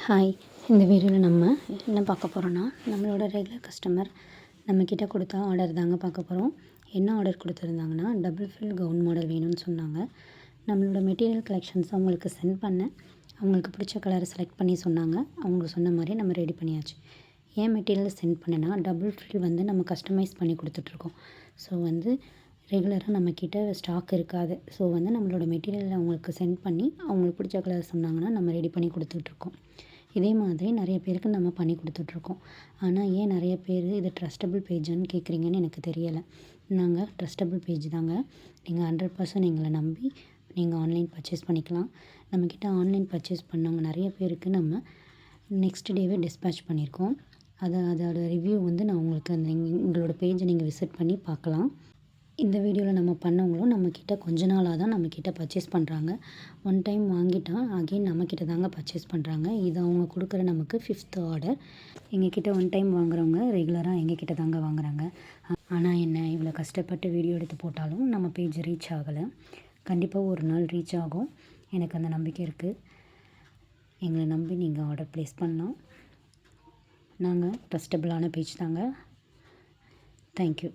Hi. இந்த வீடியோவில் நம்ம என்ன பார்க்க போகிறோன்னா, நம்மளோட ரெகுலர் கஸ்டமர் நம்மக்கிட்ட கொடுத்த ஆர்டர் தாங்க பார்க்க போகிறோம். என்ன ஆர்டர் கொடுத்துருந்தாங்கன்னா, டபுள் ஃப்ரில் கவுன் மாடல் வேணும்னு சொன்னாங்க. நம்மளோட மெட்டீரியல் கலெக்ஷன்ஸ் அவங்களுக்கு சென்ட் பண்ணேன். அவங்களுக்கு பிடிச்ச கலரை செலக்ட் பண்ணி சொன்னாங்க. அவங்க சொன்ன மாதிரி நம்ம ரெடி பண்ணியாச்சு. ஏன் மெட்டீரியல் சென்ட் பண்ணேன்னா, டபுள் ஃப்ரில் நம்ம கஸ்டமைஸ் பண்ணி கொடுத்துட்ருக்கோம். ஸோ ரெகுலராக நம்மக்கிட்ட ஸ்டாக் இருக்காது. ஸோ நம்மளோட மெட்டீரியல் அவங்களுக்கு சென்ட் பண்ணி அவங்களுக்கு பிடிச்ச கலர் சொன்னாங்கன்னா நம்ம ரெடி பண்ணி கொடுத்துட்ருக்கோம். இதே மாதிரி நிறைய பேருக்கு நம்ம பண்ணி கொடுத்துட்ருக்கோம். ஆனால் ஏன் நிறைய பேர் இது ட்ரஸ்டபுள் பேஜான்னு கேட்குறீங்கன்னு எனக்கு தெரியலை. நாங்கள் ட்ரஸ்டபுள் பேஜ் தாங்க. நீங்கள் 100% எங்களை நம்பி நீங்கள் ஆன்லைன் பர்ச்சேஸ் பண்ணிக்கலாம். நம்மக்கிட்ட ஆன்லைன் பர்ச்சேஸ் பண்ணவங்க நிறைய பேருக்கு நம்ம நெக்ஸ்ட் டேவே டிஸ்பேட்ச் பண்ணியிருக்கோம். அதோட ரிவ்யூ நான் உங்களுக்கு எங்களோட பேஜை நீங்கள் விசிட் பண்ணி பார்க்கலாம். இந்த வீடியோவில் நம்ம பண்ணவங்களும் நம்மக்கிட்ட கொஞ்ச நாளாக தான் நம்மக்கிட்ட பர்ச்சேஸ் பண்ணுறாங்க. ஒன் டைம் வாங்கிட்டா அகெயின் நம்மக்கிட்ட தாங்க பர்ச்சேஸ் பண்ணுறாங்க. இது அவங்க கொடுக்குற நமக்கு 5th ஆர்டர். எங்கக்கிட்ட ஒன் டைம் வாங்குறவங்க ரெகுலராக எங்கக்கிட்ட தாங்க வாங்குறாங்க. ஆனால் என்ன இவ்வளோ கஷ்டப்பட்டு வீடியோ எடுத்து போட்டாலும் நம்ம பேஜ் ரீச் ஆகலை. கண்டிப்பாக ஒரு நாள் ரீச் ஆகும். எனக்கு அந்த நம்பிக்கை இருக்குது. எங்களை நம்பி நீங்கள் ஆர்டர் ப்ளேஸ் பண்ணலாம். நாங்கள் ட்ரஸ்டபுளான பேஜ் தாங்க. தேங்க்யூ.